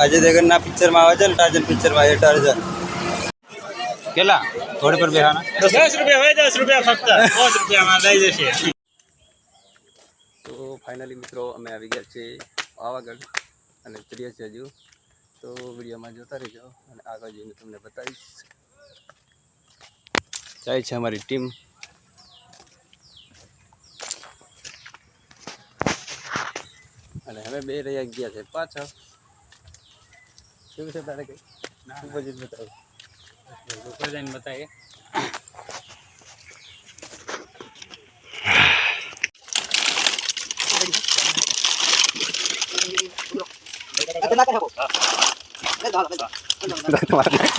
अजय देवगन ना पिक्चर में आवे टार्जन पिक्चर में टार्जन केला घोड़े पर बेहाना 10 रुपया હોય 10 रुपया फक्त 5 रुपयाમાં લઈ જશે। तो फाइनली मित्रों अमे આવી ગયા છે પાવાગઢ અને ચડીએ છીએ હજુ તો વિડીયોમાં જોતા રહેજો અને આગળ જઈને તમને બતાવીશ। જાય છે અમારી ટીમ અને હવે બે રહ્યા ગયા છે પાછા કેવું છે તારે કઈ ઉપર જઈને બતાવો ઉપર જઈને બતાવીએ।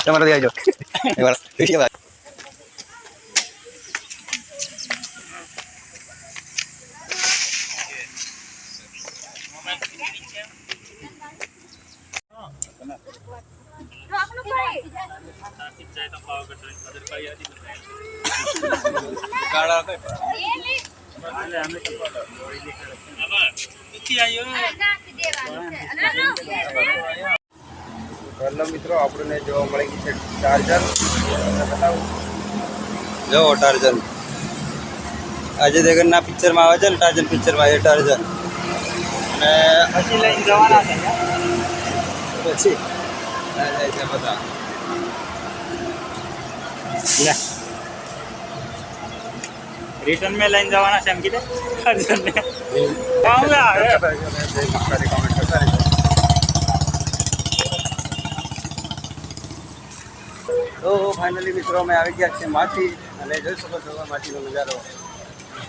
તમારે દે આવજો हेलो मित्रों आपने जो मळी છે ટાર્જન બતાવું જો ટાર્જન અજય દેવગન ના પિક્ચર માં આવે છે ને ટાર્જન પિક્ચર માં એ ટાર્જન અને પછી લઈને જવાના છે પછી જાય છે બધા લે रिटर्न में लाइन जवाना से हम किधर ટાર્જન ને આઉંગા कमेंट करता रहो। तो फाइनली मित्रों में આવી ગયા છે માછી અને જોઈ શકો છો માછીનો નજારો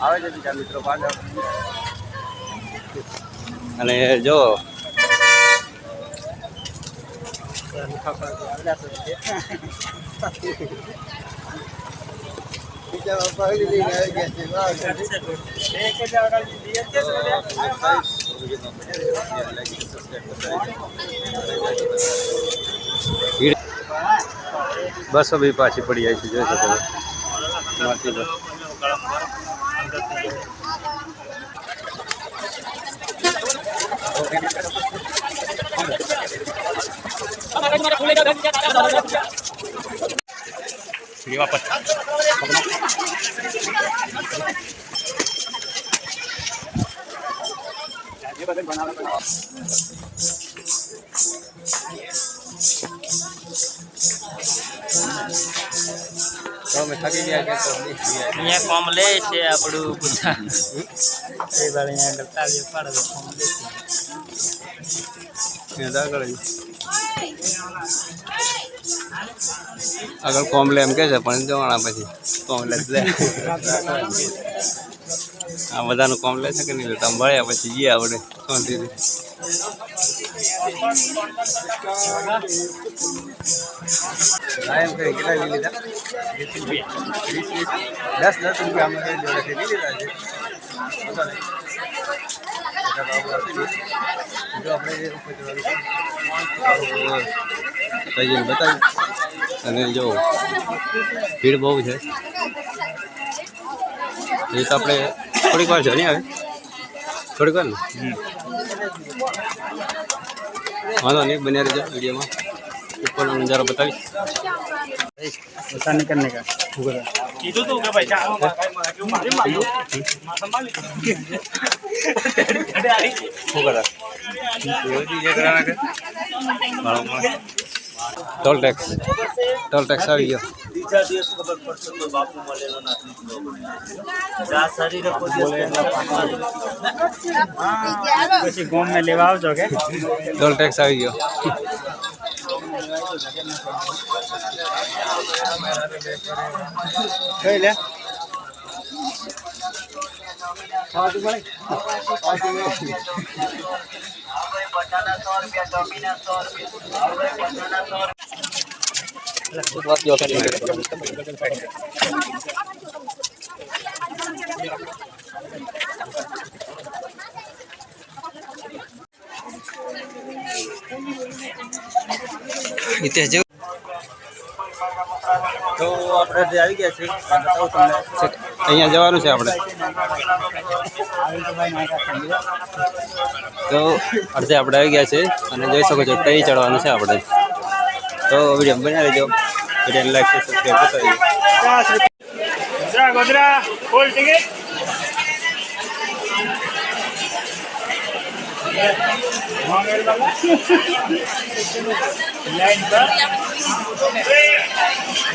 આવે છે બીજા મિત્રો પાછળ અને જો બીજા પહેલી લઈને આવી ગયા છે बस अभी पाछी पड़ी आई थी जो माटी पर वापस तो मैं थकी गया है तो અહીંયા કોમલે છે આપણું બધા એ વાળે અહીંયા કરતા જે પાડે કોમલે છે ये दागड़ अगर कोमले एम कहे पण जवाना પછી कोमले લે આ બધાનું કોમલે છે કે નહીં લેતા મળ્યા પછી ગયા આપણે શાંતિથી लाइन पे कितना ले लीधा 10 रुपया हमने जोड़े थे नहीं लीधा जो अपने सही बताइए અને જો ભીડ બહુ છે એ તો આપણે થોડીક વાર જણી આવે થોડીક વાર ને વાંધો નહીં બન્યા રહેજો વિડીયોમાં ઉપરનો નજારો બતાવીશ ऐसा नहीं करने का कीधु तो के भाई जाओ क्यों मारी मारो संभाली શું કરે યોજી જે કરાના કે ટોલ ટેક્સ આવી ગયો બીજા દિવસ ખબર પડશે કોઈ બાપુ મળેલો નથી જા શરીરે કોઈ હા પછી ગોમ મે લેવા આવજો કે ટોલ ટેક્સ આવી ગયો કઈ લે ખાવા મળે બટાના 100 રૂપિયા ટોમીના 100 રૂપિયા વાત જો કરી हितेश जो तो આપણે જે આવી ગયા છે બતાવું તમને અહીંયા જવાનું છે આપણે તો અડધે આપણે આવી ગયા છે અને જોઈ શકો છો કઈ ચડવાનું છે આપણે. તો વિડીયો બનાવી લેજો, વિડીયો લાઈક છે સબસ્ક્રાઈબ કરતા ગોધરા ફૂલ ટિકિટ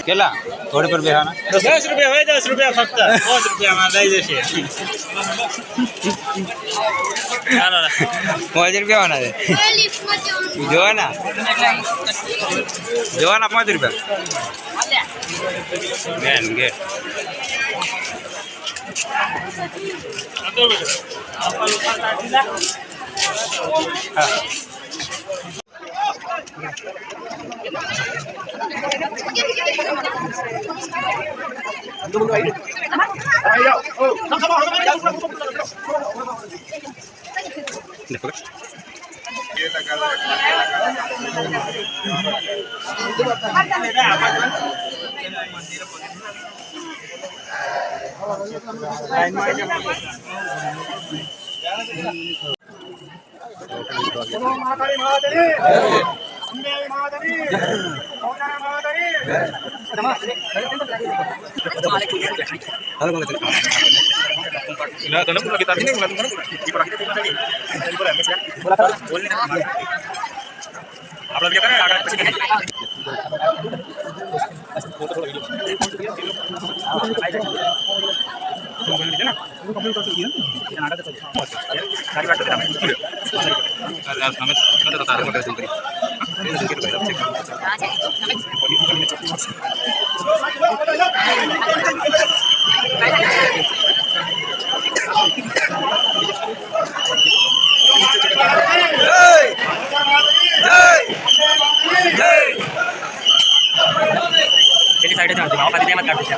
કેટલા ઘોડે પર બેહાના? 10 રૂપિયા હોય, 10 રૂપિયા ફક્ત 5 રૂપિયામાં લઈ જશે. 5 રૂપિયા વાના છે જોવાના 5 રૂપિયા મેન ગેટ. હા પેલી સાઈડે જાવ બાપા પાછી તેમ જ કાઢી છે.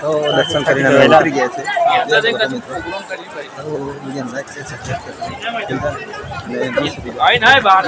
તો દર્શન કરીને અમે ઉતરી ગયા છે. આઈ ના બહાર